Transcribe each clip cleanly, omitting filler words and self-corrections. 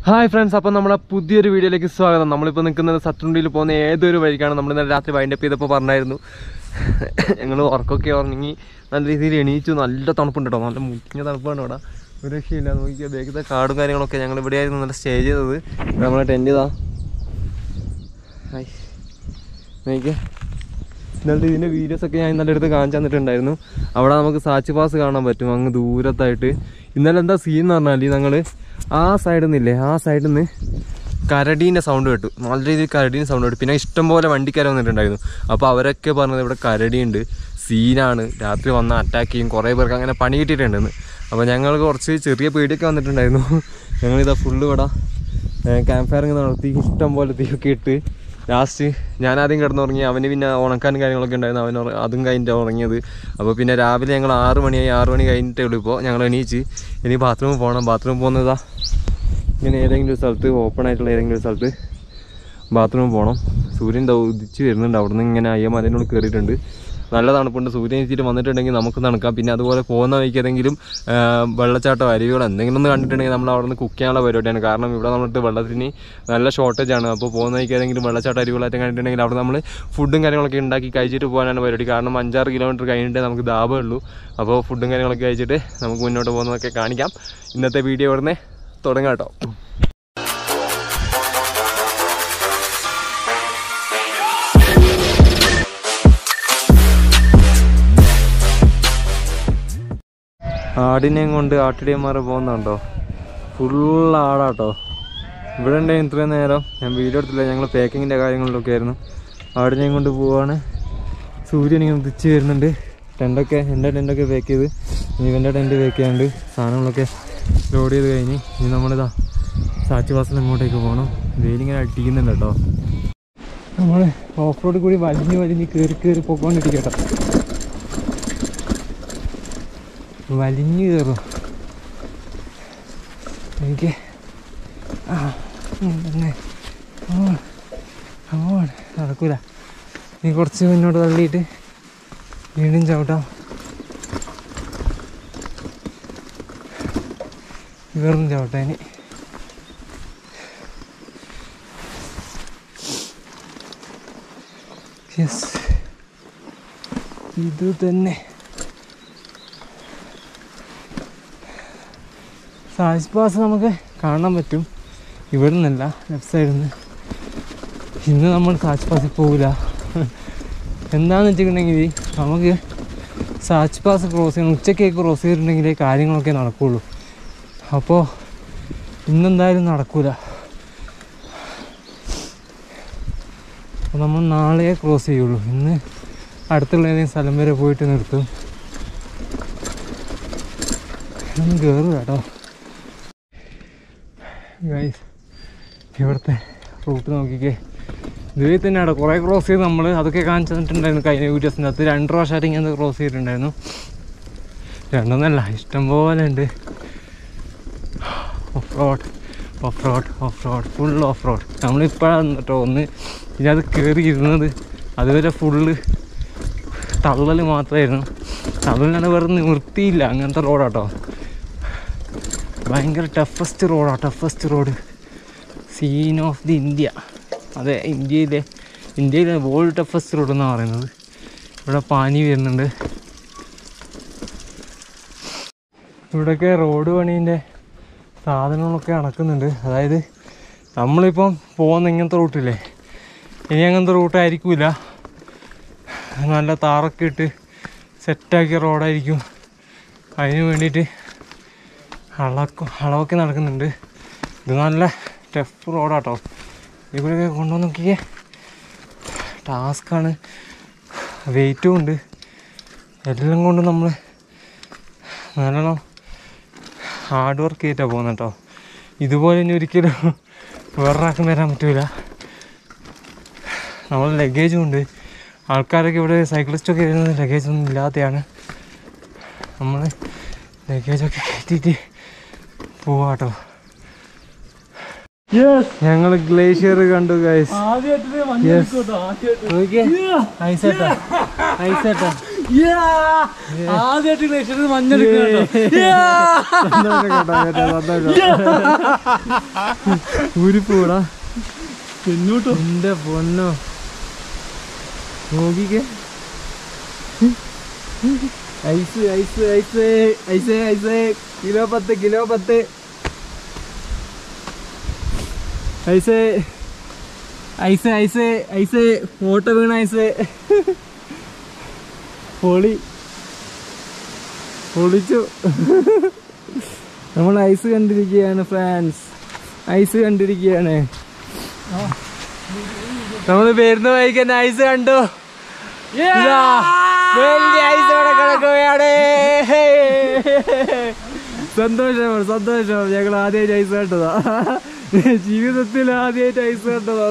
Hi friends, അപ്പോൾ നമ്മുടെ പുതിയൊരു വീഡിയോയിലേക്ക് സ്വാഗതം. നമ്മളിപ്പോൾ നിൽക്കുന്നത് സത്തുണ്ടിയിൽ പോകുന്ന ഏതൊരു വഴിക്കാണ്. നമ്മൾ ഇന്നലെ രാത്രി വൈൻഡപ്പ് ചെയ്തപ്പോൾ പറഞ്ഞായിരുന്നു. ഞങ്ങൾ ഉറക്കമൊക്കെ ഉറങ്ങി നല്ല രീതിയിൽ എണീച്ചു. നല്ല തണുപ്പുണ്ട് കേട്ടോ, നല്ല മുറ്റിഞ്ഞ തണുപ്പാണ് ഇവിടെ. ഒരു രക്ഷയില്ല. നോക്കിയാൽ ബേക്കത്തെ കാടും കാര്യങ്ങളൊക്കെ. ഞങ്ങൾ ഇവിടെ ആയിരുന്നു നല്ല സ്റ്റേ ചെയ്തത്. നമ്മളെ ടെൻറ്റ് ചെയ്താ ഹായ് നോക്കിയാൽ ഇന്നലത്തെ ഇതിൻ്റെ വീഡിയോസൊക്കെ ഞാൻ ഇന്നലെ അടുത്ത് കാണിച്ചു തന്നിട്ടുണ്ടായിരുന്നു. അവിടെ നമുക്ക് സാച്ച് പാസ് കാണാൻ പറ്റും അങ്ങ് ദൂരത്തായിട്ട്. ഇന്നലെ എന്താ സീൻ എന്ന് പറഞ്ഞാൽ ഞങ്ങൾ ആ സൈഡിൽ നിന്നില്ലേ, ആ സൈഡിൽ നിന്ന് കരടീൻ്റെ സൗണ്ട് കേട്ടു. നല്ല രീതിയിൽ കരടീൻ്റെ സൗണ്ട് കേട്ടു. പിന്നെ ഇഷ്ടംപോലെ വണ്ടിക്കാർ വന്നിട്ടുണ്ടായിരുന്നു. അപ്പോൾ അവരൊക്കെ പറഞ്ഞത് ഇവിടെ കരടിയുണ്ട്, സീനാണ്, രാത്രി വന്ന് അറ്റാക്ക് ചെയ്യും, കുറേ പേർക്ക് അങ്ങനെ പണി കിട്ടിയിട്ടുണ്ടെന്ന്. അപ്പോൾ ഞങ്ങൾക്ക് കുറച്ച് ചെറിയ പേടിയൊക്കെ വന്നിട്ടുണ്ടായിരുന്നു. ഞങ്ങളിതാ ഫുള്ള് ഇവിടെ ക്യാമ്പ് ഫയറിങ് നടത്തി, ഇഷ്ടംപോലെ തീയൊക്കെ ഇട്ട് ലാസ്റ്റ് ഞാനാദ്യം കിടന്നുറങ്ങി. അവന് പിന്നെ ഉണക്കാനും കാര്യങ്ങളൊക്കെ ഉണ്ടായിരുന്നു. അവൻ അതും കഴിഞ്ഞിട്ടാണ് ഉറങ്ങിയത്. അപ്പോൾ പിന്നെ രാവിലെ ഞങ്ങൾ 6 മണി കഴിഞ്ഞിട്ടേ ഉള്ളൂ. ഇപ്പോൾ ഞങ്ങൾ എണീച്ച് ഇനി ബാത്റൂമിൽ പോകണം. ബാത്റൂമിൽ പോകുന്നതാ ഇങ്ങനെ ഏതെങ്കിലും ഒരു സ്ഥലത്ത്, ഓപ്പൺ ആയിട്ടുള്ള ഏതെങ്കിലും ഒരു സ്ഥലത്ത് ബാത്റൂമിൽ പോകണം. സൂര്യൻ ഉദിച്ച് വരുന്നുണ്ട്. അവിടെ നിന്ന് ഇങ്ങനെ അയ്യമലയിനോട് കയറിയിട്ടുണ്ട്. നല്ല തണുപ്പുണ്ട്. സൂര്യൻ എത്തിയിട്ട് വന്നിട്ടുണ്ടെങ്കിൽ നമുക്ക് തണുക്കാം. പിന്നെ അതുപോലെ പോകുന്ന വഴിക്ക് ഏതെങ്കിലും വെള്ളച്ചാട്ടോ അരുവികളോ എന്തെങ്കിലും ഒന്ന് കണ്ടിട്ടുണ്ടെങ്കിൽ നമ്മൾ അവിടെ നിന്ന് കുക്ക് ചെയ്യാനുള്ള പരിപാടിയാണ്. കാരണം ഇവിടെ നമ്മൾക്ക് വെള്ളത്തിന് നല്ല ഷോർട്ടേജ് ആണ്. അപ്പോൾ പോകുന്ന വഴിക്ക് ഏതെങ്കിലും വെള്ളച്ചാട്ടോ അരുവികളായിട്ട് കണ്ടിട്ടുണ്ടെങ്കിൽ അവിടെ നമ്മൾ ഫുഡും കാര്യങ്ങളൊക്കെ ഉണ്ടാക്കി കഴിച്ചിട്ട് പോകാനാണ് പരിപാടി. കാരണം 5-6 കിലോമീറ്റർ കഴിഞ്ഞിട്ടേ നമുക്ക് ദാഹമുള്ളൂ. അപ്പോൾ ഫുഡും കാര്യങ്ങളൊക്കെ കഴിച്ചിട്ട് നമുക്ക് മുന്നോട്ട് പോകുന്നതൊക്കെ കാണിക്കാം. ഇന്നത്തെ വീഡിയോ ഇവിടുന്ന് തുടങ്ങാം കേട്ടോ. ആടിനെയും കൊണ്ട് ആട്ടിടിയന്മാരെ പോകുന്നുണ്ടോ, ഫുള്ള് ആടാട്ടോ. ഇവിടെ ഉണ്ടായിരുന്നു ഇത്രയും നേരം. ഞാൻ വീഡിയോ എടുത്തില്ല, ഞങ്ങൾ പാക്കിങ്ങിൻ്റെ കാര്യങ്ങളിലൊക്കെ ആയിരുന്നു. ആടിനെയും കൊണ്ട് പോവാണ്. സൂര്യൻ ഇങ്ങനെ ഉദിച്ച് വരുന്നുണ്ട്. ടെൻ്റൊക്കെ, എൻ്റെ ടെൻ്റൊക്കെ പാക്ക് ചെയ്ത്, ഇവൻ്റെ ടെൻറ്റ് പാക്ക് ചെയ്യാണ്ട് സാധനങ്ങളൊക്കെ ലോഡ് ചെയ്ത് കഴിഞ്ഞ് ഇനി നമ്മളിതാ സാച്ച് പാസിൽ അങ്ങോട്ടേക്ക് പോകണം. വെയിലിങ്ങനെ അടിക്കുന്നുണ്ട് കേട്ടോ. നമ്മൾ ഓഫ് റോഡ് കൂടി വലിഞ്ഞ് കയറി പോയിക്കൊണ്ടിരിക്കട്ടോ. വലിഞ്ഞ് കയറും എനിക്ക് തന്നെ നടക്കൂല. നീ കുറച്ച് മുന്നോട്ട് തള്ളിയിട്ട് വീണ്ടും ചവിട്ടാം. വെറും ചവിട്ടാൻ യെസ്, ഇത് തന്നെ സാച്ച് പാസ് നമുക്ക് കാണാൻ പറ്റും. ഇവിടെ നിന്നല്ല, ലെഫ്റ്റ് സൈഡിൽ നിന്ന്. ഇന്ന് നമ്മൾ സാച്ച് പാസിൽ പോകില്ല. എന്താണെന്ന് വെച്ചിട്ടുണ്ടെങ്കിൽ നമുക്ക് സാച്ച് പാസ് ക്രോസ് ചെയ്യണം. ഉച്ചക്കേക്ക് ക്രോസ് ചെയ്തിട്ടുണ്ടെങ്കിലേ കാര്യങ്ങളൊക്കെ നടക്കുകയുള്ളൂ. അപ്പോൾ ഇന്നെന്തായാലും നടക്കില്ല. അപ്പോൾ നമ്മൾ നാളെ ക്രോസ് ചെയ്യുള്ളൂ. ഇന്ന് അടുത്തുള്ള ഏതെങ്കിലും സ്ഥലം വരെ പോയിട്ട് നിർത്തും. ഒന്നും കയറുക കേട്ടോ ഗൈസ്. ഇവിടുത്തെ റൂട്ട് നോക്കിക്കേ, ഇതുവഴി തന്നെയാണ് കുറേ ക്രോസ് ചെയ്ത് നമ്മൾ അതൊക്കെ കാണിച്ചു തന്നിട്ടുണ്ടായിരുന്നു കഴിഞ്ഞ വീഡിയോസിൻ്റെ അകത്ത്. 2 പ്രാവശ്യമായിട്ട് ഇങ്ങനെ ക്രോസ് ചെയ്തിട്ടുണ്ടായിരുന്നു. 2 ഇഷ്ടംപോലെ ഉണ്ട്. Off road full off road. നമ്മളിപ്പോഴാണ് കേട്ടോ ഒന്ന് ഇതിനകത്ത് കയറി ഇരുന്നത്. അതുവരെ ഫുള്ള് തള്ളൽ മാത്രമായിരുന്നു. തള്ളലിനാണ് വേറെ നിവൃത്തിയില്ല. അങ്ങനത്തെ റോഡാട്ടോ. ഭയങ്കര toughest road. Scene of the India. അതെ, ഇന്ത്യയിലെ വേൾഡ് ടഫസ്റ്റ് റോഡ് എന്നാണ് പറയുന്നത്. ഇവിടെ പാനി വരുന്നുണ്ട്. ഇവിടെയൊക്കെ റോഡ് പണീൻ്റെ സാധനങ്ങളൊക്കെ നടക്കുന്നുണ്ട്. അതായത് നമ്മളിപ്പം പോകുന്ന ഇങ്ങനത്തെ റൂട്ടില്ലേ, ഇനി അങ്ങനത്തെ റൂട്ടായിരിക്കില്ല. നല്ല താറൊക്കെ ഇട്ട് സെറ്റാക്കിയ റോഡായിരിക്കും. അതിന് വേണ്ടിയിട്ട് അളവൊക്കെ നടക്കുന്നുണ്ട്. ഇത് നല്ല ടഫ് റോഡാട്ടോ. ഇവിടെയൊക്കെ കൊണ്ടുവന്ന് നോക്കിയേ, ടാസ്ക്കാണ്, വെയിറ്റും ഉണ്ട്. എല്ലാം കൊണ്ടും നമ്മൾ നല്ലോണം ഹാർഡ് വർക്ക് ചെയ്തിട്ടാണ് പോകുന്നത് കേട്ടോ. ഇതുപോലെ ഇനി ഒരിക്കലും വേറൊരാൾക്കും വരാൻ പറ്റില്ല. നമ്മൾ ലഗേജും ഉണ്ട്. ആൾക്കാരൊക്കെ ഇവിടെ സൈക്ലിസ്റ്റൊക്കെ വരുന്നത് ലഗേജൊന്നും ഇല്ലാതെയാണ്. നമ്മൾ ലഗേജൊക്കെ കയറ്റിയിട്ട് പോവാട്ടോ. ഞങ്ങൾ ഗ്ലേഷ്യർ കണ്ടു ഗൈസ്. ഐസേട്ടാ ആദ്യമായിട്ട് ഗ്ലേഷ്യറിൽ മഞ്ഞെടുക്കണോ. ഊരിപ്പോടാ പിന്നോട്ടോ. എന്റെ പൊന്നോ നോക്കിക്കേ. Ice ice ice ice ice. Kilo 10 kilo 10 ice ice ice ice. Photo വീണ ഐസ്. പൊളിച്ചു. നമ്മൾ ഐസ് കണ്ടിരിക്കുകയാണ് ഫ്രാൻസ്. ഐസ് കണ്ടിരിക്കുകയാണ്. നമ്മൾ വരുന്ന വഴിക്ക് തന്നെ ഐസ് കണ്ടു. വലിയ ഐസ് ഇവിടെ കിടക്കുകയാണ്. സന്തോഷം സന്തോഷം. ഞങ്ങൾ ആദ്യമായിട്ട് ഐസ് കണ്ടതാ. ജീവിതത്തിൽ ആദ്യമായിട്ട് ഐസ് കണ്ടതാ.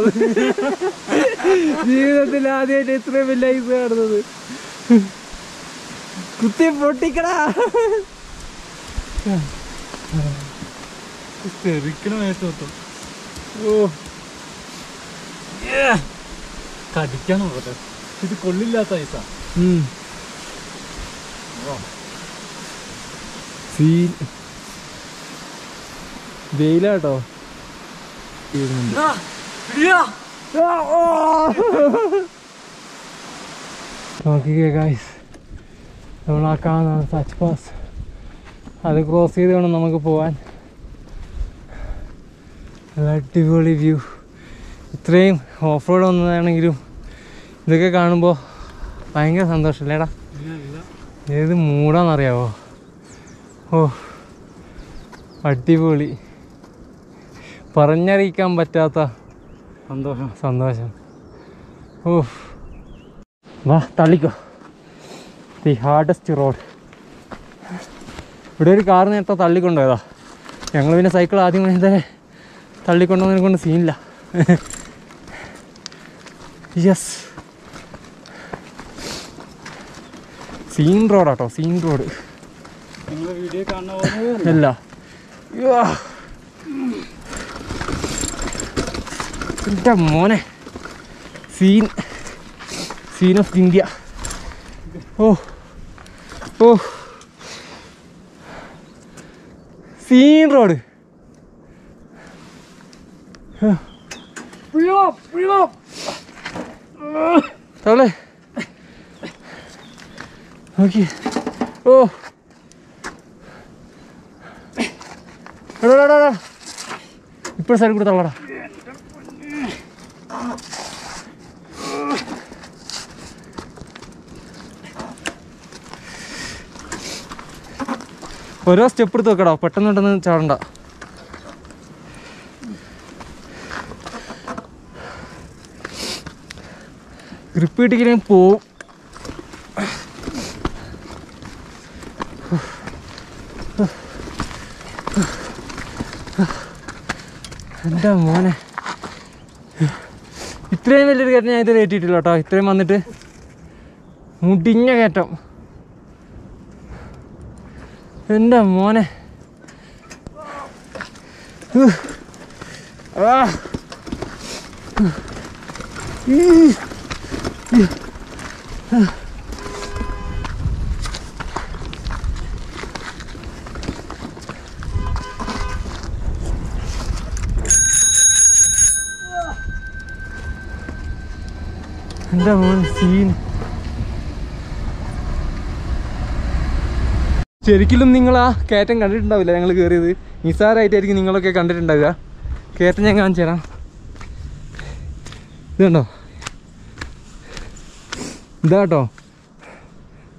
ജീവിതത്തിൽ ആദ്യമായിട്ട് ഇത്രയും വലിയ ഐസ് കാണുന്നത്. കുത്തി പൊട്ടിക്കടാ. കടിക്കാൻ നോക്കട്ടെ. ഇത് കൊള്ളില്ലാത്ത ഐസാ. വെയിലാട്ടോ. നോക്കിക്കേ ഗൈസ്, നമ്മൾ ആ കാണുന്നതാണ് സച്ച് പാസ്. അത് ക്രോസ് ചെയ്ത് വേണം നമുക്ക് പോവാൻ. അടിപൊളി വ്യൂ. ഇത്രയും ഓഫ് റോഡ് വന്നതാണെങ്കിലും ഇതൊക്കെ കാണുമ്പോൾ ഭയങ്കര സന്തോഷമല്ലേടാ. ഏത് മൂടാന്നറിയാവോ. ഓ അടിപൊളി. പറഞ്ഞറിയിക്കാൻ പറ്റാത്ത സന്തോഷം. ഓ വാ തള്ളിക്കോ. The hardest road. ഇവിടെ ഒരു കാർ നേരത്തെ തള്ളിക്കൊണ്ടുപോയതാ. ഞങ്ങൾ പിന്നെ സൈക്കിൾ ആദ്യം ഇതുവരെ തള്ളിക്കൊണ്ടുവന്നതിനെ കൊണ്ട് സീനില്ല. യെസ്, സീൻ റോഡാട്ടോ, സീൻ റോഡ്. വീഡിയോ കാണുന്ന അല്ല എൻ്റെ മോനെ. Scene of India. ഓ ഓ സീൻ റോഡ്. തള്ളേ നോക്കി. ഓ എടാ ഇപ്പോൾ സൈഡിൽ കൂടെ തള്ളടാ. ഓരോ സ്റ്റെപ്പ് എടുത്ത് വെക്കടാ, പെട്ടെന്ന് പെട്ടെന്ന് ചാടണ്ട. ഗ്രിപ്പ് കിട്ടിക്കഴിഞ്ഞാൽ പോവും. എൻ്റെ മോനെ, ഇത്രയും വലിയൊരു കയറ്റം ഞാൻ ഇത് കയറ്റിയിട്ടില്ല കേട്ടോ. ഇത്രയും വന്നിട്ട് മുടിഞ്ഞ കയറ്റം. എൻ്റെ മോനെ. എൻ്റെ മോനെ സീൻ. ശരിക്കും നിങ്ങൾ ആ കയറ്റം കണ്ടിട്ടുണ്ടാവില്ല. ഞങ്ങൾ കയറിയത് നിസ്സാരമായിട്ടായിരിക്കും നിങ്ങളൊക്കെ കണ്ടിട്ടുണ്ടാവുക. കയറ്റം ഞാൻ കാണിച്ചു തരാം. ഇത് കണ്ടോ, ഇതാട്ടോ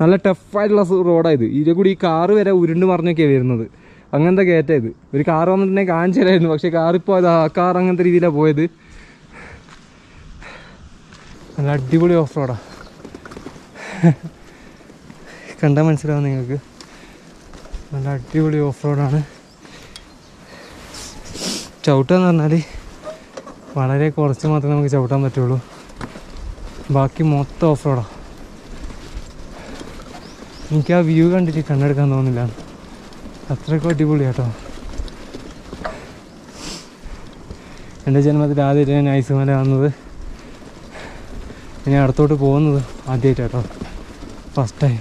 നല്ല ടഫായിട്ടുള്ള റോഡായത്. ഇതിൽ കൂടി ഈ കാറ് വരെ ഉരുണ്ട് മറിഞ്ഞൊക്കെയാണ് വരുന്നത്. അങ്ങനത്തെ കയറ്റായത്. ഒരു കാറ് വന്നിട്ടുണ്ടെങ്കിൽ കാണിച്ചു തരായിരുന്നു. പക്ഷേ കാറിപ്പോൾ അത് ആ കാർ അങ്ങനത്തെ രീതിയിലാണ് പോയത്. നല്ല അടിപൊളി ഓഫ് റോഡാണ്. കണ്ടാൽ മനസ്സിലാവും നിങ്ങൾക്ക്. നല്ല അടിപൊളി ഓഫ് റോഡാണ്. ചവിട്ടാന്ന് പറഞ്ഞാൽ വളരെ കുറച്ച് മാത്രമേ നമുക്ക് ചവിട്ടാൻ പറ്റുള്ളൂ. ബാക്കി മൊത്തം ഓഫ് റോഡാണ്. എനിക്ക് ആ വ്യൂ കണ്ടിട്ട് കണ്ണെടുക്കാൻ തോന്നുന്നില്ല. അത്രയ്ക്കും അടിപൊളിയാട്ടോ. എൻ്റെ ജന്മത്തിൽ ആദ്യമായിട്ട് ഞാൻ ഐസ് മല വന്നത്, ഇനി അടുത്തോട്ട് പോകുന്നത് ആദ്യമായിട്ടാട്ടോ. First time.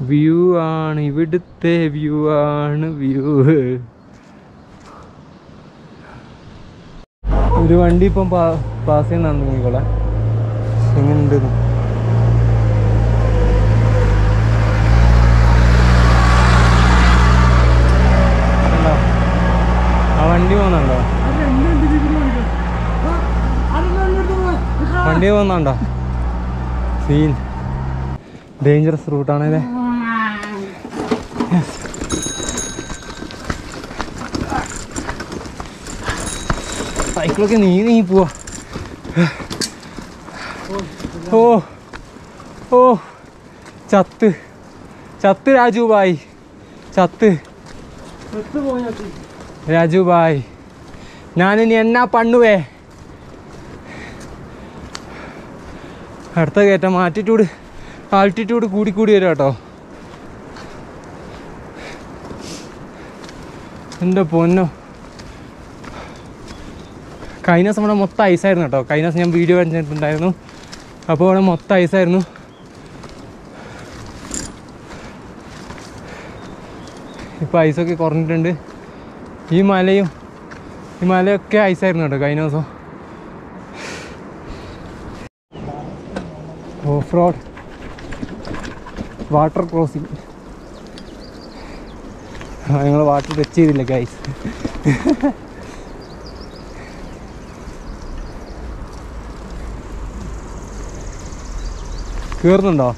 വ്യൂ ആണ് ഇവിടുത്തെ വ്യൂ ആണ് വ്യൂ. ഒരു വണ്ടി ഇപ്പം പാസ് ചെയ്യുന്നുണ്ട് നിങ്ങളെ. എങ്ങനെയുണ്ട് ആ വണ്ടി പോകുന്നുണ്ടോ? വണ്ടി പോകുന്നുണ്ടോ? Scene dangerous റൂട്ടാണല്ലേ. സൈക്കിളൊക്കെ നീ പോവാ. ഓ ഓ ചത്ത് ചത്ത് രാജുഭായ്, ചത്ത് രാജുഭായ്. ഞാനിനി എന്നാ പണ്ണുവേ. അടുത്ത കയറ്റം ആൾട്ടിറ്റ്യൂഡ് കൂടി വരും കേട്ടോ. എൻ്റെ പൊന്നോ, കഴിഞ്ഞ ദിവസം ഇവിടെ മൊത്തം ഐസായിരുന്നു കേട്ടോ. കഴിഞ്ഞ ദിവസം ഞാൻ വീഡിയോ കാണിച്ചിട്ടുണ്ടായിരുന്നു. അപ്പോൾ ഇവിടെ മൊത്തം ഐസായിരുന്നു. ഇപ്പോൾ ഐസൊക്കെ കുറഞ്ഞിട്ടുണ്ട്. ഈ മലയൊക്കെ ഐസായിരുന്നു കേട്ടോ കഴിഞ്ഞ ദിവസം. Off road water crossing. ഞങ്ങൾ വാട്ടർ ടച്ച് ചെയ്തില്ല ഗൈസ്. കയറുന്നുണ്ടോ?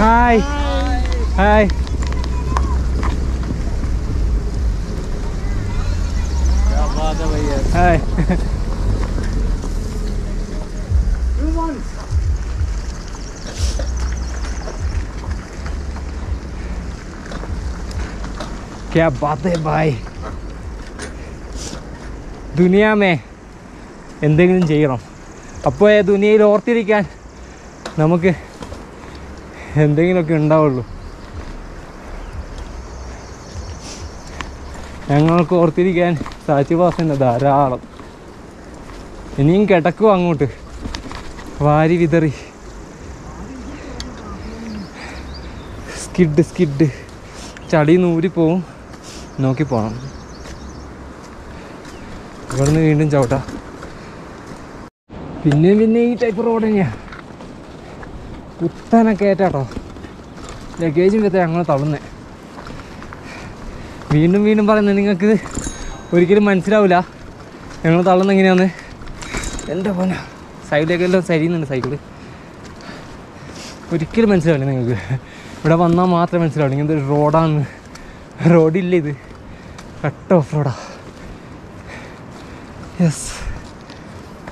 Hi hi. ഹായ്. क्या बात है भाई. ദുനിയാമേ എന്തെങ്കിലും ചെയ്യണം. അപ്പോൾ ദുനിയയിൽ ഓർത്തിരിക്കാൻ നമുക്ക് എന്തെങ്കിലുമൊക്കെ ഉണ്ടാവുള്ളൂ. ഞങ്ങൾക്ക് ഓർത്തിരിക്കാൻ സാച്ചിവാസൻ്റെ ധാരാളം. ഇനിയും കിടക്കും അങ്ങോട്ട് വാരി വിതറി. സ്കിഡ് ചടി നൂരിപ്പോവും. നോക്കി പോകണം. ഇവിടുന്ന് വീണ്ടും ചവിട്ടാം. പിന്നെ ഈ ടൈപ്പ് റോഡ് തന്നെയാണ്. കുത്തനൊക്കെ ഏറ്റാട്ടോ. ലഗേജും വെച്ചാൽ ഞങ്ങൾ തള്ളുന്നേ. വീണ്ടും പറയുന്നത് നിങ്ങൾക്ക് ഒരിക്കലും മനസ്സിലാവില്ല ഞങ്ങൾ തള്ളുന്ന എങ്ങനെയാന്ന്. എൻ്റെ പോലെ സൈഡിലേക്കെല്ലാം സരിയുന്നുണ്ട് സൈക്കിള്. ഒരിക്കലും മനസ്സിലാവില്ല നിങ്ങൾക്ക്. ഇവിടെ വന്നാൽ മാത്രമേ മനസ്സിലാവുള്ളൂ ഇങ്ങനത്തെ ഒരു റോഡാണ്. റോഡില്ല, ഇത് കട്ട് ഓഫ് റോഡാ. യെസ്,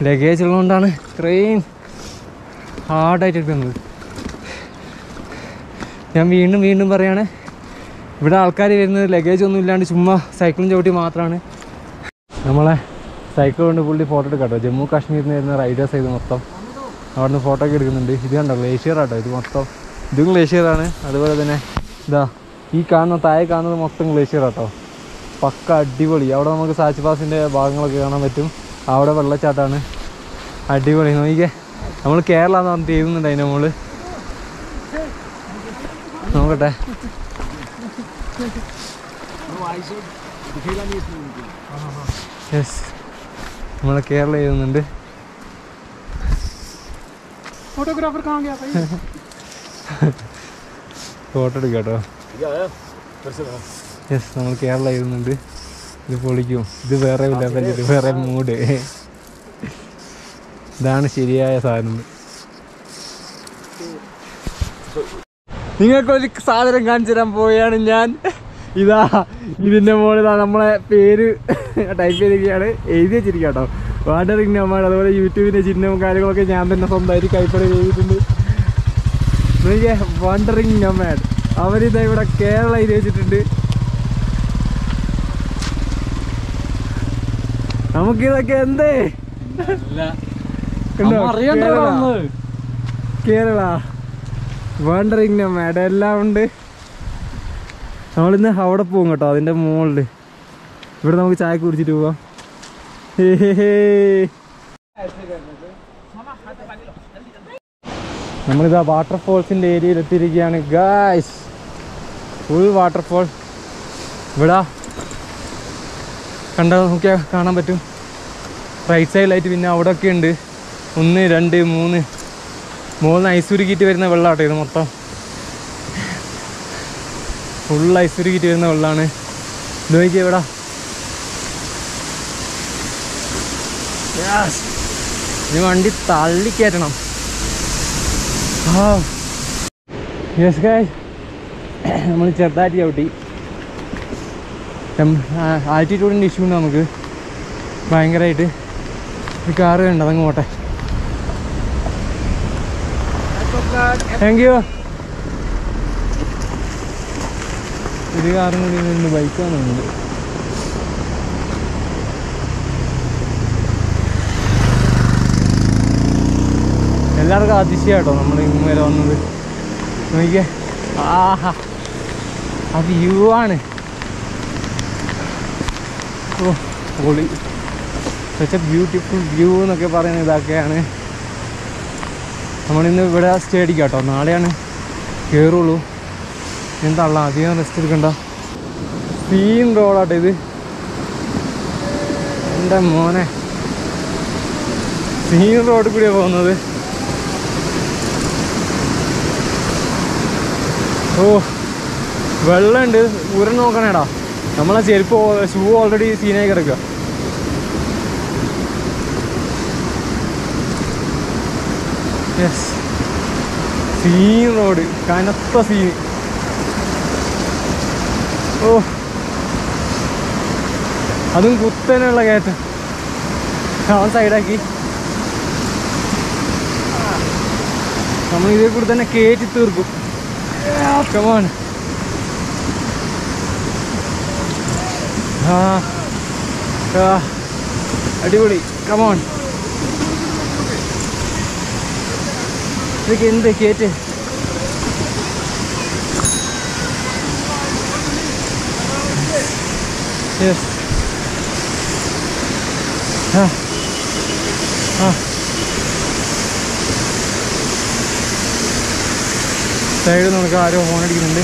ലഗേജ് ഉള്ളതുകൊണ്ടാണ് ഇത്രയും ഹാർഡായിട്ട് എടുക്കുന്നത്. ഞാൻ വീണ്ടും പറയാണ്, ഇവിടെ ആൾക്കാർ വരുന്നത് ലഗേജ് ഒന്നും ഇല്ലാണ്ട് ചുമ്മാ സൈക്കിളും ചവിട്ടി മാത്രമാണ്. നമ്മളെ സൈക്കിൾ കൊണ്ട് പുള്ളി ഫോട്ടോ എടുക്കാം കേട്ടോ. ജമ്മു കാശ്മീരിൽ നിന്ന് വരുന്ന റൈഡേഴ്സ് ഇത് മൊത്തം അവിടെ നിന്ന് ഫോട്ടോ ഒക്കെ എടുക്കുന്നുണ്ട്. ഇത് കണ്ടോ, ഗ്ലേഷ്യർ ആട്ടോ ഇത് മൊത്തം. ഇതും ഗ്ലേഷ്യറാണ്. അതുപോലെ തന്നെ ഇതാ ഈ താഴെ കാണുന്നത് മൊത്തം ഗ്ലേഷ്യർ ആട്ടോ. പക്ക അടിപൊളി. അവിടെ നമുക്ക് സാച്ച് പാസിൻ്റെ ഭാഗങ്ങളൊക്കെ കാണാൻ പറ്റും. അവിടെ വെള്ളച്ചാട്ടമാണ്. അടിപൊളി. നോക്കിക്കേ, നമ്മൾ കേരള എന്ന് പറഞ്ഞിട്ട് എഴുതുന്നുണ്ട് അതിൻ്റെ മുകളിൽ. നോക്കട്ടെ. യെസ്, നമ്മളെ കേരള എഴുതുന്നുണ്ട്. ഫോട്ടോഗ്രാഫർ ഫോട്ടോ എടുക്കാം കേട്ടോ. യെസ്, നമ്മൾ കേരള എഴുതുന്നുണ്ട്. ഇത് പൊളിക്കും. ഇത് വേറെ ലെവൽ, ഇത് വേറെ മൂഡ്. ഇതാണ് ശരിയായ സാധനം. നിങ്ങൾക്കൊരു സാധനം കാണിച്ചു തരാൻ പോവുകയാണ് ഞാൻ. ഇതാ ഇതിൻ്റെ മുകളിൽ നമ്മളെ പേര് ടൈപ്പ് ചെയ്തിരിക്കുകയാണ്, എഴുതി വെച്ചിരിക്കുക കേട്ടോ. Wandering nomad. അതുപോലെ യൂട്യൂബിൻ്റെ ചിഹ്നവും കാര്യങ്ങളൊക്കെ ഞാൻ തന്നെ സ്വന്തമായിട്ട് കൈപ്പട ചെയ്തിട്ടുണ്ട്. നോക്കിയേ, വാണ്ടറിങ് നൊമാഡ്. അവരിതാ ഇവിടെ കേരള എഴുതി വെച്ചിട്ടുണ്ട്. നമുക്കിതൊക്കെ എന്തേ കേരള വണ്ടറിങ് മേഡ എല്ലാം ഉണ്ട്. നമ്മളിന്ന് അവിടെ പോകും കേട്ടോ, അതിൻ്റെ മുകളിൽ. ഇവിടെ നമുക്ക് ചായ കുടിച്ചിട്ട് പോവാം. നമ്മളിതാ വാട്ടർഫോൾസിൻ്റെ ഏരിയയിൽ എത്തിയിരിക്കുകയാണ് ഗായ്സ്. ഫുൾ വാട്ടർഫോൾ ഇവിടെ കണ്ടാൽ നോക്കിയാൽ കാണാൻ പറ്റും. റൈറ്റ് സൈഡിലായിട്ട് പിന്നെ അവിടെ ഒക്കെ ഉണ്ട് 1, 2, 3 മുകളിൽ ഐസുരുക്കിയിട്ട് വരുന്ന വെള്ളമാട്ടോ ഇത് മൊത്തം. ഫുൾ ഐസുരുക്കിയിട്ട് വരുന്ന വെള്ളമാണ്. ഇത് നോക്കിയാൽ ഇവിടെ ഈ വണ്ടി തള്ളിക്കയറ്റണം. യെസ് ഗായ്സ്, നമ്മൾ ചെറുതായിട്ട് ചവിട്ടി. ആൾട്ടിറ്റ്യൂഡിൻ്റെ ഇഷ്യൂ ഉണ്ട് നമുക്ക് ഭയങ്കരമായിട്ട്. ഈ കാറ് വേണ്ട, അതങ്ങ് പോട്ടെ. Thank you. ഒരു കാറും കൂടി നിന്ന് ബൈക്കാണ് തോന്നുന്നത്. എല്ലാവർക്കും അതിശയാട്ടോ നമ്മൾ ഇങ്ങ് വരെ വന്നത്. നോക്കിയേ, ആഹാ ആ വ്യൂ ആണ്. ഓ പൊളി, സച്ച് എ ബ്യൂട്ടിഫുൾ വ്യൂ എന്നൊക്കെ പറയുന്നത് ഇതൊക്കെയാണ്. നമ്മളിന്ന് ഇവിടെ സ്റ്റേ അടിക്കാം കേട്ടോ, നാളെയാണ് കയറുള്ളൂ. എന്താണല്ലോ അധികം റെസ്റ്റ് എടുക്കണ്ട. സീൻ റോഡാട്ടോ ഇത്. എൻ്റെ മോനെ, സീൻ റോഡിൽ കൂടിയാണ് പോകുന്നത്. ഓ വെള്ളമുണ്ട്, ഉരം നോക്കണേടാ. നമ്മളെ ചെരുപ്പ് ഷൂ ഓൾറെഡി സീനായി കിടക്കുക. യെസ്, സീൻ റോഡ്, കനത്ത സീൻ. ഓ അതും കുത്തനെയുള്ള കയറ്റം. അവൻ സൈഡാക്കി. നമ്മൾ ഇതേ കൂടി തന്നെ കയറ്റി തീർക്കും. Come on. അടിപൊളി. Come on. ഇതൊക്കെ എന്ത് കേറ്റ്. യെസ്. സൈഡിൽ നമുക്ക് ആരോ ഹോണടിക്കുന്നുണ്ട്.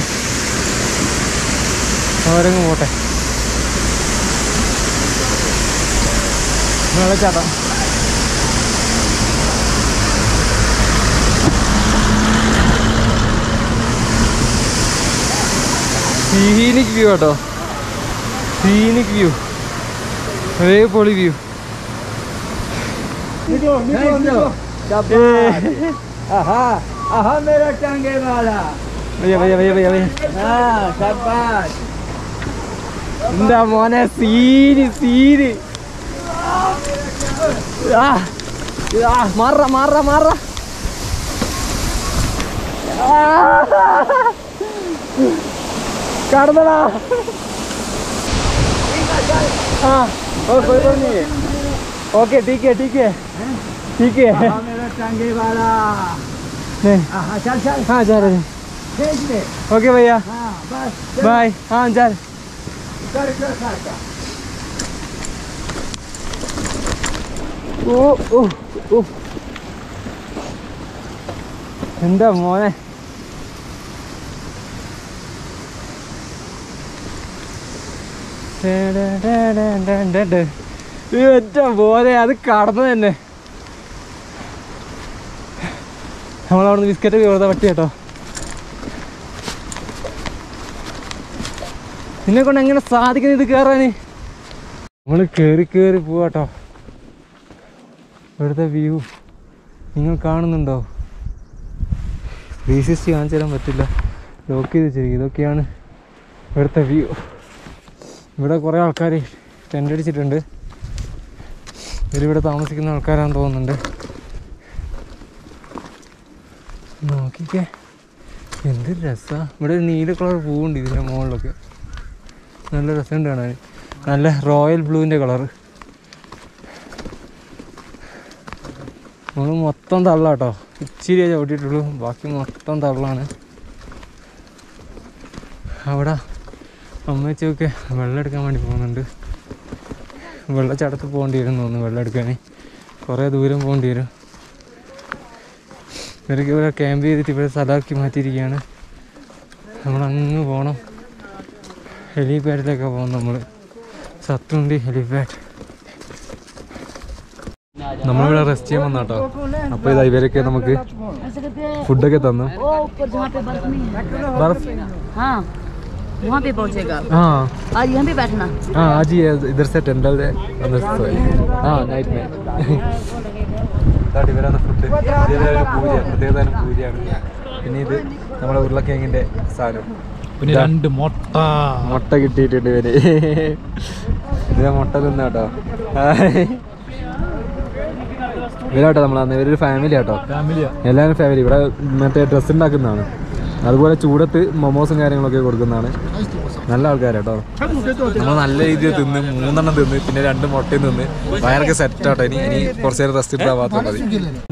അവരങ്ങ് പോട്ടെ. വെള്ളച്ചാട്ടം. സീനിക് വ്യൂ കേട്ടോ, സീനിക് വ്യൂ, ഒരേ പൊളി വ്യൂ. मेरा टांगे वाला भैया भैया भैया भैया भैया. शाबाश. എന്താ മോനെ സീന് സീന്. മാറ മാറ മാറ. കടന്നടാ. ओके ठीक है ठीक है ठीक है. मेरा टांगे वाला. चल चल. हाँ जा रहे हैं. ओके भैया, बाय. हाँ जा रहे. ഓ ഓ ഓ എന്താ മോനെ. ഏറ്റവും പോലെ അത് കടന്നു തന്നെ. നമ്മളവിടുന്ന് ബിസ്ക്കറ്റ് വെറുതെ പറ്റി കേട്ടോ. നിന്നെ കൊണ്ട് എങ്ങനെ സാധിക്കുന്നത് ഇത് കയറാന്? നമ്മൾ കയറി കയറി പോവാട്ടോ. ഇവിടുത്തെ വ്യൂ നിങ്ങൾ കാണുന്നുണ്ടോ? 360 കാണിച്ചു തരാൻ പറ്റില്ല, ലോക്ക് ചെയ്ത് വെച്ചിരിക്കും. ഇതൊക്കെയാണ് ഇവിടുത്തെ വ്യൂ. ഇവിടെ കുറേ ആൾക്കാർ ടെൻ്റ് അടിച്ചിട്ടുണ്ട്. ഇവരിവിടെ താമസിക്കുന്ന ആൾക്കാരാണെന്ന് തോന്നുന്നുണ്ട്. നോക്കിക്കേ എന്ത് രസമാണ്. ഇവിടെ ഒരു നീല കളർ പൂവുണ്ട് ഇതിൻ്റെ മുകളിലൊക്കെ. നല്ല രസമുണ്ട് കാണാൻ. നല്ല റോയൽ ബ്ലൂവിൻ്റെ കളറ്. നമ്മൾ മൊത്തം തള്ളാട്ടോ. ഇച്ചിരിയേ ചവിട്ടിയിട്ടുള്ളൂ, ബാക്കി മൊത്തം തള്ളാണ്. അവിടെ അമ്മച്ചൊക്കെ വെള്ളം എടുക്കാൻ വേണ്ടി പോകുന്നുണ്ട്. വെള്ളച്ചാട്ടത്തിൽ പോകേണ്ടി വരും തോന്നുന്നു. വെള്ളം എടുക്കാൻ കുറേ ദൂരം പോകേണ്ടി വരും. ഇവർക്ക് ഇവിടെ ക്യാമ്പ് ചെയ്തിട്ട് ഇവിടെ സ്ഥലമാക്കി മാറ്റിയിരിക്കുകയാണ്. നമ്മളങ്ങ് പോകണം, ഹെലിപാഡിലേക്കാണ് പോകുന്നത് നമ്മൾ. സത്തുണ്ടി ഹെലിപാഡ്. നമ്മളിവിടെ റെസ്റ്റ് ചെയ്യാൻ വന്ന കേട്ടോ. അപ്പോൾ ഇതാ ഇവരൊക്കെ നമുക്ക് ഫുഡൊക്കെ തന്നു. हाँ वहाँ पे पहुँचेगा। हाँ आज यहाँ पे बैठना। हाँ आज ही इधर से टेंडल है हाँ नाइट में ഇവരാണ് ഫുഡ്. ഇതൊരു പൂജ, പ്രത്യേകതരം പൂജയാണ്. പിന്നെ ഇത് നമ്മുടെ ഉരുളക്കിഴങ്ങിൻ്റെ സാധനം. പിന്നെ 2 മുട്ട കിട്ടിയിട്ടുണ്ട് ഇവര്. ഇത് മുട്ട തിന്ന കേട്ടോ. ഇവരാട്ടോ നമ്മളന്ന് ഇവരൊരു ഫാമിലി ആട്ടോ. എല്ലാവരും ഫാമിലി. ഇവിടെ മറ്റേ ഡ്രസ്സ് ഉണ്ടാക്കുന്നതാണ്. അതുപോലെ ചൂടത്ത് മൊമോസും കാര്യങ്ങളൊക്കെ കൊടുക്കുന്നതാണ്. നല്ല ആൾക്കാരാട്ടോ. നമ്മൾ നല്ല രീതിയിൽ തിന്ന് 3 തിന്ന് പിന്നെ 2 മുട്ടയും തിന്ന് വയറൊക്കെ സെറ്റാട്ടോ. ഇനി കുറച്ച് നേരം റെസ്റ്റ് എടുത്താൽ മാത്രം മതി.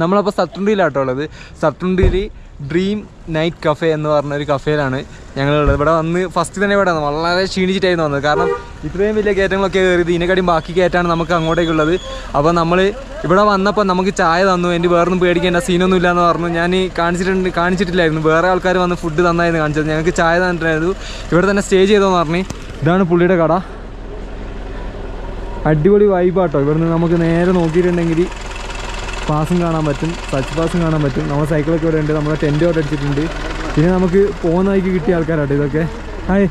നമ്മളപ്പോൾ സത്തുണ്ടിയിലാട്ടോ ഉള്ളത്. സത്തുണ്ടിയിൽ ഡ്രീം നൈറ്റ് കഫേ എന്ന് പറഞ്ഞൊരു കഫേയിലാണ് ഞങ്ങളുള്ളത്. ഇവിടെ വന്ന് ഫസ്റ്റ് തന്നെ ഇവിടെ വളരെ ക്ഷീണിച്ചിട്ടായിരുന്നു വന്നത്. കാരണം ഇത്രയും വലിയ കയറ്റങ്ങളൊക്കെ കയറിയത് ഇതിനെക്കാട്ടിയും ബാക്കി കയറ്റാണ് നമുക്ക് അങ്ങോട്ടേക്കുള്ളത്. അപ്പോൾ നമ്മൾ ഇവിടെ വന്നപ്പോൾ നമുക്ക് ചായ തന്നു. എൻ്റെ വേറൊന്നും പേടിക്കേണ്ട സീനൊന്നും ഇല്ലയെന്ന് പറഞ്ഞു. ഞാൻ കാണിച്ചിട്ടില്ലായിരുന്നു. വേറെ ആൾക്കാർ വന്ന് ഫുഡ് തന്നായിരുന്നു കാണിച്ചത്. ഞങ്ങൾക്ക് ചായ തന്നിട്ടായിരുന്നു. ഇവിടെ തന്നെ സ്റ്റേ ചെയ്തോന്ന് പറഞ്ഞു. ഇതാണ് പുള്ളിയുടെ കട. അടിപൊളി വൈബാട്ടോ. ഇവിടുന്ന് നമുക്ക് നേരെ നോക്കിയിട്ടുണ്ടെങ്കിൽ പാസും കാണാൻ പറ്റും, സച്ച് പാസും കാണാൻ പറ്റും. നമ്മുടെ സൈക്കിളൊക്കെ ഇവിടെ ഉണ്ട്. നമ്മുടെ ടെൻറ്റ് അവിടെ അടിച്ചിട്ടുണ്ട്. പിന്നെ നമുക്ക് പോകുന്ന വഴിക്ക് കിട്ടിയ ആൾക്കാരാട്ടോ ഇതൊക്കെ. ഹായ്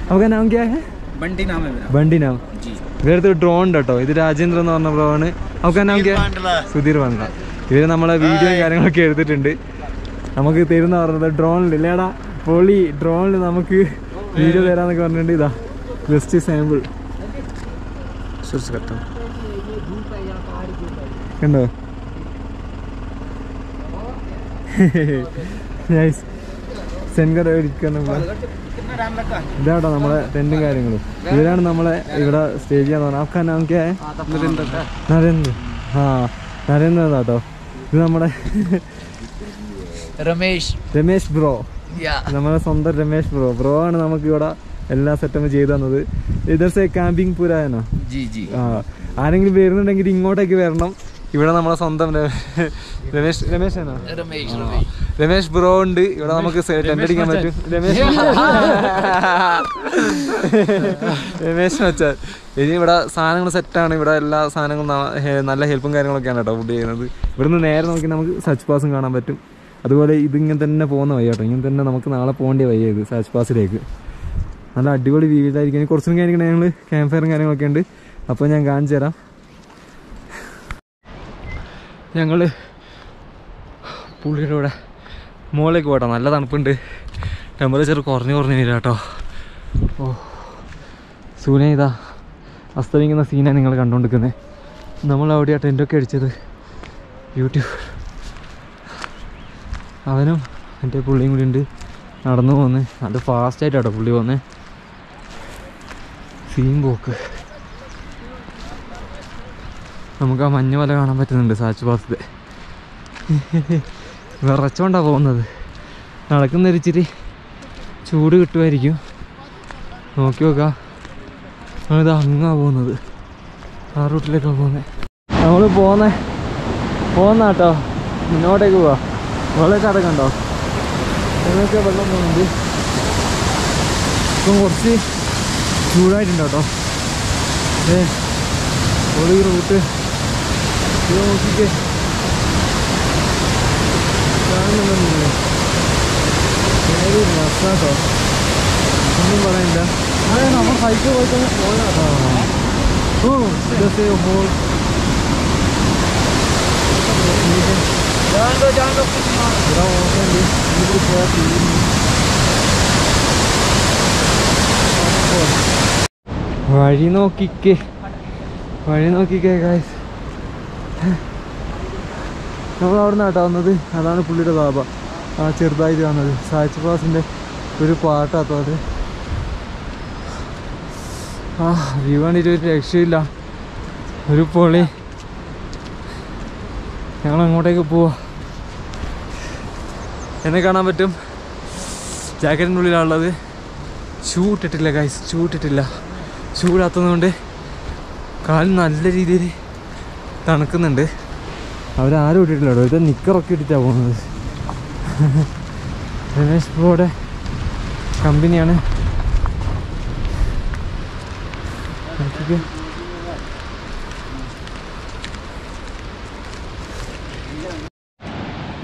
നമുക്ക് നാം ക്യാ ഹേ? ബണ്ടി നാം. ഇവരടുത്ത് ഡ്രോൺ ഉണ്ട് കേട്ടോ. ഇത് രാജേന്ദ്ര എന്ന് പറഞ്ഞ ബ്രോ ആണ്. നമുക്ക് നാം ക്യാ? സുധീർ വന്ന. ഇവർ നമ്മളെ വീഡിയോയും കാര്യങ്ങളൊക്കെ എടുത്തിട്ടുണ്ട്. നമുക്ക് തരുന്ന പറഞ്ഞത് ഡ്രോണിൽ ഇല്ലേടാ പൊളി. ഡ്രോണിൽ നമുക്ക് വീഡിയോ തരാന്നൊക്കെ പറഞ്ഞിട്ടുണ്ട്. ഇതാ ജസ്റ്റ് സാമ്പിൾ കണ്ടോ. സെൻകർ ഇതാട്ടോ നമ്മളെ ടെൻറ്റും കാര്യങ്ങളും. ഇവരാണ് നമ്മളെ ഇവിടെ സ്റ്റേ ചെയ്യാന്ന് പറഞ്ഞത്. ആക്കാൻ നമുക്ക് നരേന്ദ്ര. ആ നരേന്ദ്ര കേട്ടോ. ഇത് നമ്മുടെ രമേശ് ബ്രോ. നമ്മളെ സ്വന്തം രമേശ് ബ്രോ ആണ് നമുക്ക് ഇവിടെ എല്ലാ സെറ്റപ്പും ചെയ്തു തന്നത്. ഇതേ ക്യാമ്പിംഗ് പുരാനോ. ആ ആരെങ്കിലും വരുന്നുണ്ടെങ്കിൽ ഇങ്ങോട്ടേക്ക് വരണം. ഇവിടെ നമ്മളെ സ്വന്തം രമേശ് ബ്രോ ഉണ്ട്. ഇവിടെ നമുക്ക് ടെന്റ് അടിക്കാൻ പറ്റും. രമേശ് വെച്ചാൽ ഇനി ഇവിടെ സാധനങ്ങൾ സെറ്റാണ്. ഇവിടെ എല്ലാ സാധനങ്ങളും നല്ല ഹെൽപ്പും കാര്യങ്ങളൊക്കെയാണ് കേട്ടോ ഫുഡ് ചെയ്യുന്നത്. ഇവിടുന്ന് നേരെ നോക്കി നമുക്ക് സച്ച് പാസും കാണാൻ പറ്റും. അതുപോലെ ഇതിങ്ങനെ തന്നെ പോകുന്ന വഴി കേട്ടോ. ഇങ്ങനെ തന്നെ നമുക്ക് നാളെ പോകേണ്ട വഴിയാണ് ഇത് സച്ച് പാസിലേക്ക്. നല്ല അടിപൊളി വീടായിരിക്കും. ഇനി കുറച്ചും കാര്യങ്ങൾ ഞങ്ങൾ ക്യാമ്പ് ഫയറും കാര്യങ്ങളൊക്കെ ഉണ്ട്. അപ്പോൾ ഞാൻ കാണിച്ചു തരാം. ഞങ്ങൾ പുള്ളിയുടെ കൂടെ മുകളിലേക്ക് പോട്ടോ. നല്ല തണുപ്പുണ്ട്. ടെമ്പറേച്ചർ കുറഞ്ഞു വരിക കേട്ടോ. ഓ സൂര്യൻ ഇതാ അസ്തമിക്കുന്ന സീനാണ് നിങ്ങൾ കണ്ടുകൊണ്ടിരിക്കുന്നത്. നമ്മളവിടെയാണ് ടെൻറ്റൊക്കെ അടിച്ചത്. യൂട്യൂബ് അവനും എൻ്റെ പുള്ളിയും കൂടി ഉണ്ട്. നടന്നു പോകുന്നത് നല്ല ഫാസ്റ്റായിട്ടാട്ടോ പുള്ളി പോകുന്നത്. സീൻ പോക്ക്. നമുക്ക് ആ മഞ്ഞ മല കാണാൻ പറ്റുന്നുണ്ട് സാച്ച് പാസത്തെ. വിറച്ചോണ്ടാണ് പോകുന്നത്. നടക്കുന്നൊരിച്ചിരി ചൂട് കിട്ടുമായിരിക്കും. നോക്കി നോക്കാം. നമ്മളിത് അങ്ങാ പോകുന്നത്. ആ റൂട്ടിലേക്കാണ് പോകുന്നത്. നമ്മൾ പോകുന്ന കേട്ടോ. മുന്നോട്ടേക്ക് പോവാ. വെള്ളച്ചാട്ടൊക്കെ ഉണ്ടോ? അതിനൊക്കെ വെള്ളം പോകുന്നുണ്ട്. ഇപ്പം കുറച്ച് ചൂടായിട്ടുണ്ട് കേട്ടോ. ഈ റൂട്ട് ഇത് നോക്കിക്കേ. കാണുന്നുണ്ടോ? ബസ്സാട്ടോ. ഒന്നും പറയണ്ട. നമ്മൾ സൈക്കിൾ പോയി തന്നെ പോയാട്ടോ. ഓ ഇതൊക്കെ ഹോൾ വഴി നോക്കിക്കേ ഗായ്സ്. നമ്മൾ അവിടെ നിന്നാട്ടോ വന്നത്. അതാണ് പുള്ളിയുടെ ബാബ. ആ ചെറുതായിട്ട് വന്നത് സാച്ച് പാസിൻ്റെ ഒരു പാട്ടാട്ടോ അത്. ആ വ്യൂ കണ്ടിട്ട് ഒരു രക്ഷയില്ല. ഒരു പൊളി. ഞങ്ങൾ അങ്ങോട്ടേക്ക് പോവാ. എന്നെ കാണാൻ പറ്റും. ജാക്കറ്റിൻ്റെ ഉള്ളിലാണുള്ളത്. ഷൂ ഇട്ടിട്ടില്ല ഗൈസ്, ഷൂ ഇട്ടിട്ടില്ല. ഷൂ ഇടാത്തതുകൊണ്ട് കാലിന് നല്ല രീതിയിൽ തണുക്കുന്നുണ്ട്. അവരാരും ഇട്ടിട്ടില്ല കേട്ടോ. ഇത് നിക്കറൊക്കെ ഇട്ടിട്ടാണ് പോകുന്നത്. രമേശ് ബ്രോയുടെ കമ്പനിയാണ്.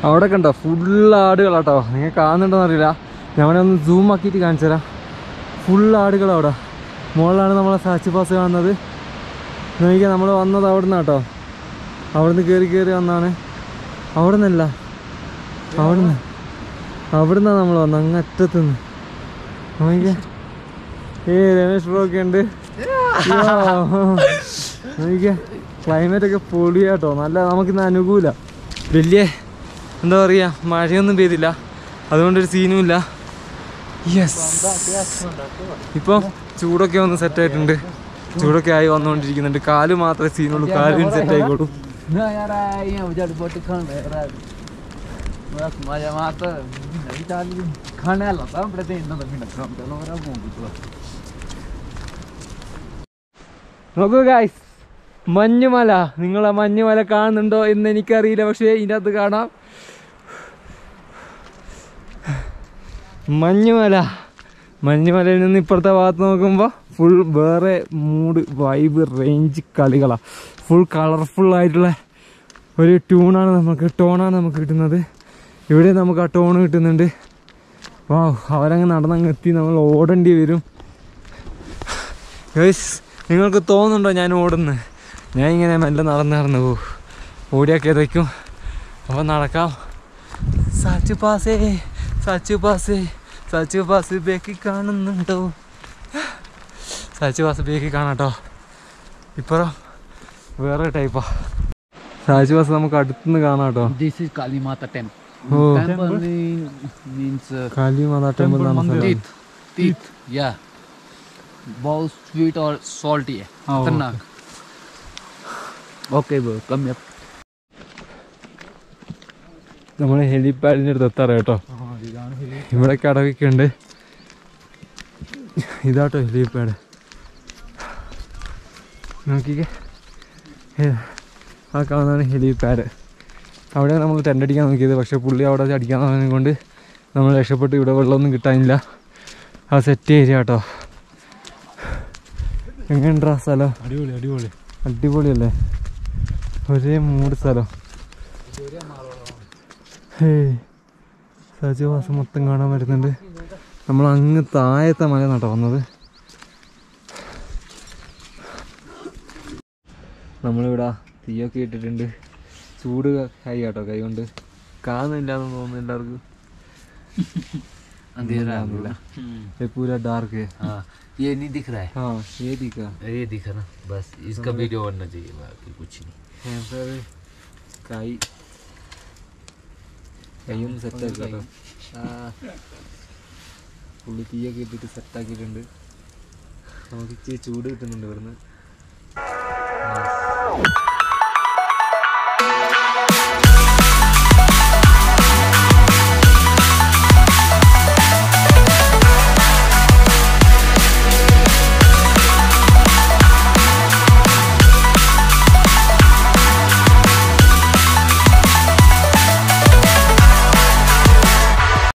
അവിടെ കണ്ടോ ഫുൾ ആടുകളാട്ടോ. നിങ്ങൾ കാണുന്നുണ്ടോന്ന് അറിയില്ല, ഞാൻ ഒന്ന് സൂം ആക്കിയിട്ട് കാണിച്ചു തരാം. ഫുൾ ആടുകളവിടെ. മുകളിലാണ് നമ്മളെ സാച്ചി പാസ് കാണുന്നത്. നോക്കിയാൽ നമ്മൾ വന്നത് അവിടെ നിന്നാട്ടോ. അവിടുന്ന് കയറി വന്നാണ്. അവിടെ നിന്നല്ല, അവിടുന്നാണ് നമ്മൾ വന്നത്, അങ്ങ് അറ്റത്തുനിന്ന്. നോക്കിയാ രമേശ് ബ്രോ ഒക്കെ ഉണ്ട്. നോക്കിയാ ക്ലൈമറ്റ് ഒക്കെ പൊളിയാട്ടോ. നല്ല നമുക്കിന്ന് അനുകൂല. വലിയ എന്താ പറയുക, മഴയൊന്നും പെയ്തില്ല, അതുകൊണ്ടൊരു സീനും ഇല്ല. യെസ്, ഇപ്പോൾ ചൂടൊക്കെ ഒന്ന് സെറ്റായിട്ടുണ്ട്. ചൂടൊക്കെ ആയി വന്നുകൊണ്ടിരിക്കുന്നുണ്ട്. കാല് മാത്രമേ സീനുള്ളൂ, കാലും സെറ്റ് ആയിക്കോളും. നോക്കൂ ഗൈസ്, മഞ്ഞുമല. നിങ്ങൾ ആ മഞ്ഞുമല കാണുന്നുണ്ടോ എന്ന് എനിക്കറിയില്ല, പക്ഷേ ഇതിൻ്റെ അകത്ത് കാണാം മഞ്ഞുമലയിൽ നിന്ന് ഇപ്പുറത്തെ ഭാഗത്ത് നോക്കുമ്പോൾ ഫുൾ വേറെ മൂഡ്, വൈബ്, റേഞ്ച് കളികളാണ്. ഫുൾ കളർഫുള്ളായിട്ടുള്ള ഒരു ടോണാണ് നമുക്ക് കിട്ടുന്നത്. ഇവിടെ നമുക്ക് ആ ടോൺ കിട്ടുന്നുണ്ട്. വാ, അവരങ്ങ് നടന്നങ്ങ് എത്തി, നമ്മൾ ഓടേണ്ടി വരും. ഗൈസ്, നിങ്ങൾക്ക് തോന്നുന്നുണ്ടോ ഞാൻ ഓടുന്നു? ഞാൻ ഇങ്ങനെ മെല്ലെ നടന്ന് പോകും. ഓടിയൊക്കെ ഏതൊക്കെയും അപ്പോൾ നടക്കാം. സാച്ചു പാസ് ബേക്ക് കാണുന്നുണ്ടോ? സാച്ചു പാസ് ബേക്ക് കാണാട്ടോ. ഇപ്പുറം വേറെ ടൈപ്പാ. സാച്ചു പാസ് നമുക്ക് അടുത്തുനിന്ന് കാണാം കേട്ടോ. This is Kali Mata temple. Oh. Temple means കാലിമാതാ temple ആണ്. teeth. Yeah. बहुत sweet और salty है. खतरनाक. Okay bro, come here. നമ്മൾ ഹെലിപാഡിൻ്റെ അടുത്ത് എത്താറ് കേട്ടോ. ഇവിടെ കടവൊക്കെ ഉണ്ട്. ഇതാട്ടോ ഹെലിപാഡ്. നോക്കിക്കേ, ആ കാണുന്നതാണ് ഹെലിപാഡ്. അവിടെ നമ്മൾ ടെൻ്റ് അടിക്കാൻ നോക്കിയത്, പക്ഷേ പുള്ളി അവിടെ അടിക്കാൻ തുടങ്ങിയത് കൊണ്ട് നമ്മൾ രക്ഷപ്പെട്ട്. ഇവിടെ വെള്ളമൊന്നും കിട്ടാനില്ല. ആ സെറ്റ് ഏരിയ കേട്ടോ. എങ്ങനെയുണ്ടാ സ്ഥലം? അടിപൊളിയല്ലേ? ഒരേ മൂട് സ്ഥലം. സജീവാസം മൊത്തം കാണാൻ വരുന്നുണ്ട്. നമ്മൾ അങ്ങ് താഴത്തെ മല നട്ടോ വന്നത്. നമ്മളിവിടെ തീയൊക്കെ ഇട്ടിട്ടുണ്ട്. ചൂട് കൈ കേട്ടോ, കൈ കൊണ്ട് കാണുന്നില്ലാന്ന് തോന്നുന്നു എല്ലാവർക്കും. अंधेरा ये पूरा डार्क है. हाँ, ये नहीं दिख रहा है. हाँ, ये दिखा ना, बस इसका वीडियो बनना चाहिए, बाकी कुछ नहीं. കൈയൊന്ന് സെറ്റാക്കി കേട്ടോ. പുള്ളി തീയൊക്കെ ഇട്ടിട്ട് സെറ്റാക്കിയിട്ടുണ്ട്. നമുക്ക് ഇച്ചിരി ചൂട് കിട്ടുന്നുണ്ട് ഇവിടുന്ന്.